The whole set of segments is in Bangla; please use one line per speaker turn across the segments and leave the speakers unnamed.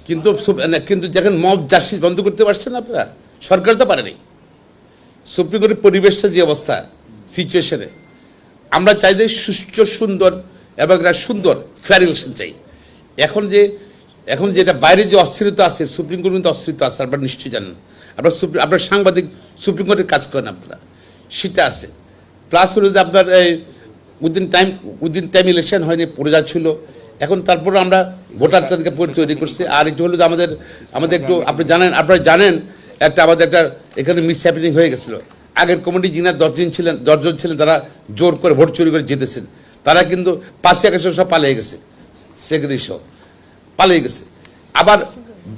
কিন্তু কিন্তু যখন মব জাস্টিস বন্ধ করতে পারছেন আপনারা, সরকার তো পারেনি। সুপ্রিম কোর্টের পরিবেশটা যে অবস্থা, সিচুয়েশনে, আমরা চাই যে সুষ্ঠু, সুন্দর এবং একটা সুন্দর ফেয়ার ইলেকশন চাই। এখন যেটা বাইরে যে অস্থিরতা আছে, সুপ্রিম কোর্টের মধ্যে অস্থিরতা আছে, আপনারা নিশ্চয়ই জানেন। আপনার সাংবাদিক সুপ্রিম কোর্টের কাজ করেন আপনারা, সেটা আছে। প্লাস হলো যে আপনার উইদিন টাইম ইলেকশন হয়নি, পড়ে যাচ্ছিল। এখন তারপর আমরা ভোটার তালিকা তৈরি করছি। আর একটু হলো যে আমাদের একটু আপনারা জানেন একটা আমাদের একটা এখানে মিস হ্যাপেনিং হয়ে গেছিলো। আগের কমিটি যিনি 10জন ছিলেন তারা জোর করে ভোট চুরি করে জিতেছেন, তারা কিন্তু 5 আগস্ট সব পালিয়ে গেছে, সেক্রেটারি সহ পালিয়ে গেছে। আবার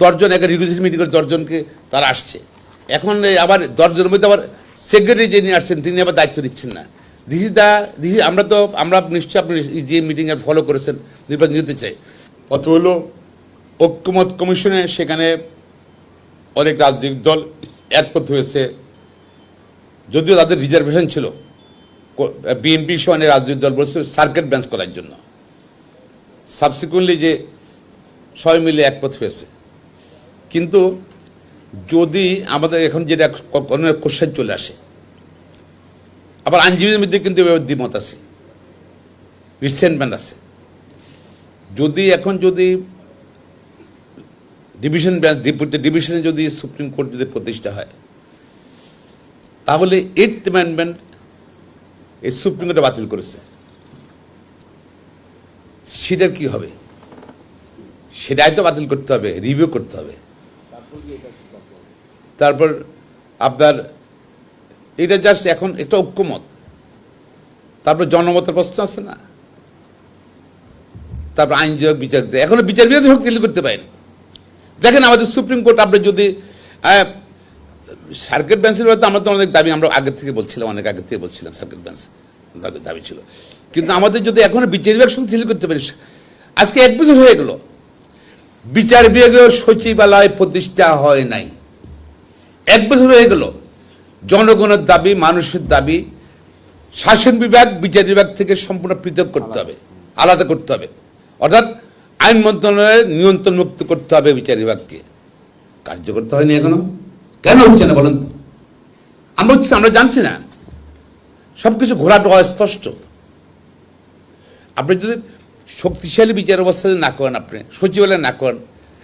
10জন একটা রিগুলেশন মিটিং করে 10জনকে তারা আসছে। এখন আবার 10জনের মধ্যে আবার সেক্রেটারি যিনি আসছেন তিনি আবার দায়িত্ব নিচ্ছেন না। আমরা নিশ্চয়ই আপনি যে মিটিংয়ে ফলো করেছেন, নির্বাচন নিতে চাই। প্রথম হলো ঐক্যমত কমিশনে, সেখানে অনেক রাজনৈতিক দল একমত হয়েছে, যদিও তাদের রিজার্ভেশন ছিল। বিএনপি সহ অনেক রাজনৈতিক দল বলছে সার্কিট বেঞ্চ করার জন্য। সাবসিকুয়েন্টলি যে সবাই মিলে একমত হয়েছে। কিন্তু যদি আমাদের এখন যেটা কোশ্চেন চলে আসে, আবার আইনজীবীদের মধ্যে কিন্তু এভাবে দ্বিমত আছে, রিসেন্টমেন্ট আছে। যদি ডিভিশন বেঞ্চ ডিভিশনে যদি সুপ্রিম কোর্ট যদি প্রতিষ্ঠা হয়, তাহলে 8th অ্যামেন্ডমেন্ট এই সুপ্রিম কোর্টে বাতিল করেছে, সেটার কি হবে? সেটাই তো বাতিল করতে হবে, রিভিউ করতে হবে। তারপর আপনার এটা জাস্ট এখন একটা ঐক্যমত। তারপর জনমতের প্রশ্ন আছে না, তারপর আইনজীবী বিচারক, এখনো বিচার বিভাগ শক্তিশালী করতে পারেনি। দেখেন আমাদের সুপ্রিম কোর্ট, আপনি যদি সার্কিট বেঞ্চের ব্যাপারে আমরা তো অনেক দাবি, আমরা অনেক আগে থেকে বলছিলাম সার্কিট বেঞ্চ দাবি ছিল। কিন্তু আমাদের যদি এখনো বিচার বিভাগ শক্তিশালী করতে পারি, আজকে 1 বছর হয়ে গেল বিচার বিভাগীয় সচিবালয় প্রতিষ্ঠা হয় নাই। 1 বছর হয়ে গেল। জনগণের দাবি, মানুষের দাবি, শাসন বিভাগ বিচার বিভাগ থেকে সম্পূর্ণ পৃথক করতে হবে, আলাদা করতে হবে। অর্থাৎ আইন মন্ত্রণালয়ের নিয়ন্ত্রণ মুক্ত করতে হবে বিচার বিভাগকে। কার্যকর তো হয়নি এখনো। কেন হচ্ছে না বলেন তো? আমরা জানছি না, সবকিছু ঘোরাটা অস্পষ্ট। আপনি যদি শক্তিশালী বিচার ব্যবস্থা না করেন, আপনি সচিবালয় না করেন,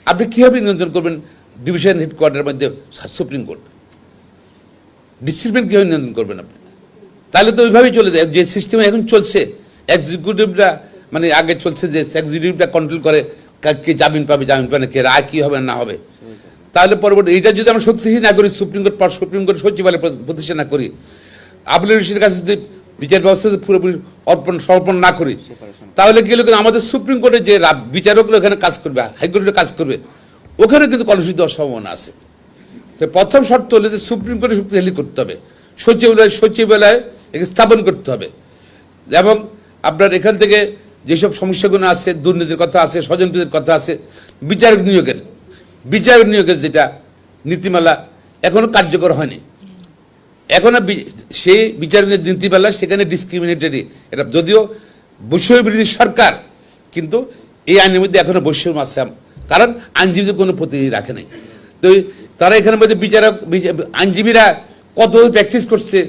আপনি কীভাবে নিয়ন্ত্রণ করবেন ডিভিশন হেডকোয়ার্টারের মধ্যে সুপ্রিম কোর্ট? ডিসিপ্লিন কীভাবে নিয়ন্ত্রণ করবেন আপনি? তাহলে তো ওইভাবেই চলে যায়। যে সিস্টেমে এখন চলছে, এক্সিকিউটিভরা মানে আগে চলছে যে এক্সিকিউটিভরা কন্ট্রোল করে কে জামিন পাবে না, কে রায় কী হবে না হবে। তাহলে পরবর্তী এইটা যদি আমরা শক্তিশালী না করি, সুপ্রিম কোর্ট সচিবালয় প্রতিষ্ঠা না করি, আবুল রশিদের কাছে যদি বিচার ব্যবস্থা পুরোপুরি সমর্পণ না করি, তাহলে কি হলো, আমাদের সুপ্রিম কোর্টের যে বিচারকরা এখানে কাজ করবে, হাইকোর্টে কাজ করবে, ওখানে কিন্তু কলুষিত হওয়ার সম্ভাবনা আছে। তো প্রথম শর্ত হলে যে সুপ্রিম কোর্টে শক্তিশালী করতে হবে, সচিবালয় স্থাপন করতে হবে। এবং আপনার এখান থেকে যেসব সমস্যাগুলো আছে, দুর্নীতির কথা আছে, স্বজনপ্রীতির কথা আছে, বিচারক নিয়োগের যেটা নীতিমালা এখনো কার্যকর হয়নি। এখনো সেই বিচারকের নীতিমালা সেখানে ডিসক্রিমিনেটরি, এটা যদিও বৈষম্যবিরোধী সরকার, কিন্তু এই আইনের মধ্যে এখনো বৈষম্য আছে, কারণ আইনজীবীদের কোনো প্রতিনিধি রাখে নাই। তো তারা এখানে মধ্যে আইনজীবীরা কত প্র্যাকটিস করছে,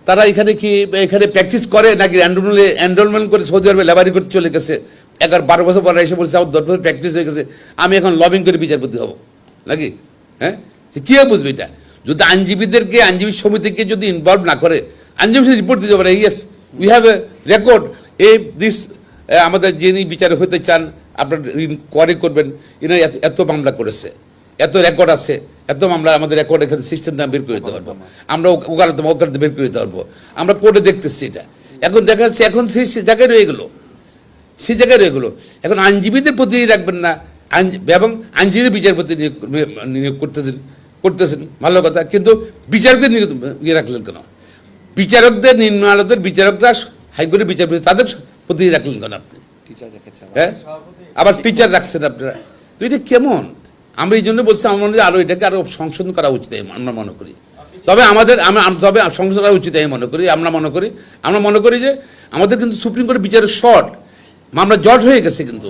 তারা এখানে প্র্যাকটিস করে নাকি এনরোলমেন্ট করে সৌদি আরবে লেবারি করতে চলে গেছে, 11-12 বছর পরে এসে বলছে আমার 10 বছর প্র্যাকটিস হয়ে গেছে, আমি এখন লবিং করে বিচারপতি হব নাকি? হ্যাঁ, কীভাবে বুঝবে এটা? যদি আইনজীবী সমিতিকে যদি ইনভলভ না করে, আইনজীবী রিপোর্ট দিতে পারে, yes we have a record, আমাদের যিনি বিচারক হতে চান আপনার কোয়ারি করবেন, ইনি এত মামলা করেছে, এত রেকর্ড আছে, এত মামলা, আমাদের রেকর্ড এখানে সিস্টেম বের করে দিতে পারবো, আমরা ওকালতে বের করে দিতে পারবো, আমরা কোর্টে দেখতেছি এটা। এখন দেখা যাচ্ছে এখন সেই জায়গায় রয়ে গেলো। এখন আইনজীবীদের প্রতিনিধি রাখবেন না, এবং আইনজীবী বিচারপতি নিয়োগ করতেছেন ভালো কথা, কিন্তু বিচারকদের রাখলেন কেন? বিচারকদের নিম্ন আদালতের বিচারকরা, হাইকোর্টের বিচারপতি, তাদের প্রতিনিধি রাখলেন কেন আপনি? হ্যাঁ, আবার টিচার রাখছেন আপনারা। তো এটা কেমন? আমরা এই জন্য বলছি, আমার মনে হয় এটাকে আরো সংশোধন করা উচিত আমরা মনে করি। তবে সংশোধন করা উচিত আমরা মনে করি যে আমাদের কিন্তু সুপ্রিম কোর্টের বিচারের শর্ট, মামলা জট হয়ে গেছে কিন্তু,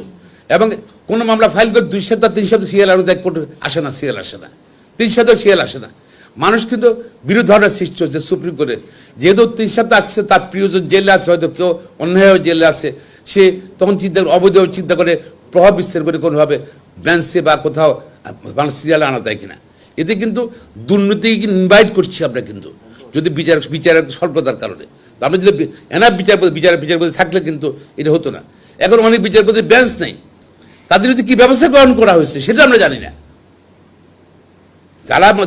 এবং কোনো মামলা ফাইল করে 2 সপ্তাহ 3 সপ্তাহ সিএল কোর্টে আসে না, সিএল আসে না, 3 সপ্তাহ সিএল আসে না। মানুষ কিন্তু বিরোধ ধারণার সৃষ্টি হচ্ছে সুপ্রিম কোর্টে, যেহেতু 3 সপ্তাহ আসছে, তার প্রিয়জন জেলে আছে, হয়তো কেউ অন্যায়ভাবে জেলে আছে, সে তখন অবৈধভাবে চিন্তা করে প্রভাব বিস্তার করে কোনোভাবে বেঞ্চে বা কোথাও মানুষ সিরিয়ালে আনা যায় কিনা। এতে কিন্তু দুর্নীতি ইনভাইট করছি আমরা, কিন্তু যদি বিচারক স্বল্পতার কারণে। তো আমরা যদি এনাফ বিচারপতি থাকলে কিন্তু এটা হতো না। এখন অনেক বিচারপতির বেঞ্চ নেই, তাদের যদি কি ব্যবস্থা গ্রহণ করা হয়েছে সেটা আমরা জানি না।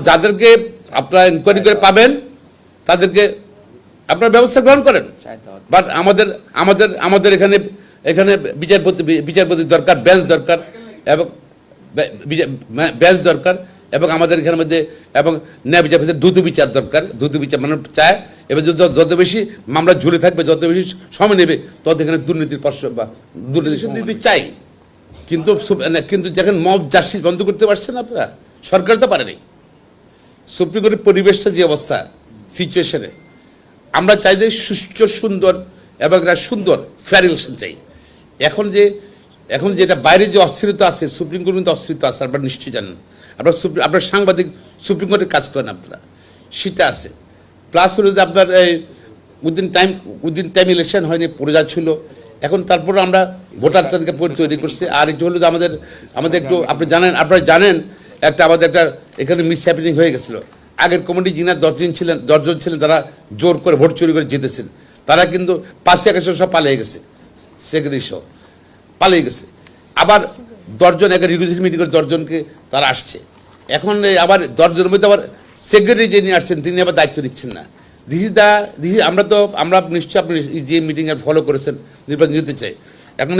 যাদেরকে আপনারা ইনকোয়ারি করে পাবেন তাদেরকে আপনারা ব্যবস্থা গ্রহণ করেন। বাট আমাদের এখানে বিচারপতি দরকার, বেঞ্চ দরকার, এবং বেঞ্চ দরকার, এবং আমাদের এখানের মধ্যে এবং ন্যায় বিচারপতির দ্রুত বিচার দরকার। দ্রুত বিচার মানে চায়, এবার যত বেশি মামলা ঝুলে থাকবে, যত বেশি সময় নেবে, তত এখানে দুর্নীতির বা দুর্নীতি চাই। কিন্তু যখন মব জাস্টিস বন্ধ করতে পারছেন আপনারা, সরকার তো পারেনি। সুপ্রিম কোর্টের পরিবেশটা যে অবস্থা, সিচুয়েশনে, আমরা চাই যে সুষ্ঠু, সুন্দর এবং একটা সুন্দর ফেয়ার ইলেকশন চাই। এখন যেটা বাইরে যে অস্থিরতা আছে, সুপ্রিম কোর্টের মধ্যে অস্থিরতা আছে, আপনারা নিশ্চয়ই জানেন। আপনার সাংবাদিক সুপ্রিম কোর্টে কাজ করেন আপনারা, সেটা আছে। প্লাস হলো যে আপনার উইদিন টাইম ইলেকশন হয়নি, পড়ে ছিল। এখন তারপর আমরা ভোটার তালিকা তৈরি করছি। আর একটু হলো যে আমাদের একটু আপনারা জানেন আমাদের একটা এখানে মিস হ্যাপেনিং হয়ে গেছিলো। আগের কমিটি যিনি 10 জন ছিলেন, তারা জোর করে ভোট চুরি করে জিতেছেন, তারা কিন্তু 5 আগস্ট সব পালিয়ে গেছে, সেক্রেটারি সহ পালিয়ে গেছে। আবার 10 জন একটা রিগুলেশন মিটিং করে 10 জনকে তারা আসছে। এখন আবার 10 জনের মধ্যে আবার সেক্রেটারি যিনি আসছেন, তিনি আবার দায়িত্ব নিচ্ছেন না। আমরা নিশ্চয়ই আপনি যে মিটিংয়ে ফলো করেছেন, নির্বাচন দিতে চাই। এখন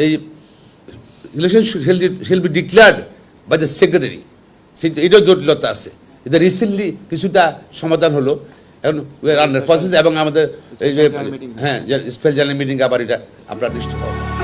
এই election shall be declared by the secretary, এটাও জটিলতা আছে। এটা রিসেন্টলি কিছুটা সমাধান হলো, এখন প্রসেস, এবং আমাদের এই যে স্পেশাল মিটিং আবার এটা আপনারা নিশ্চয় পাবেন।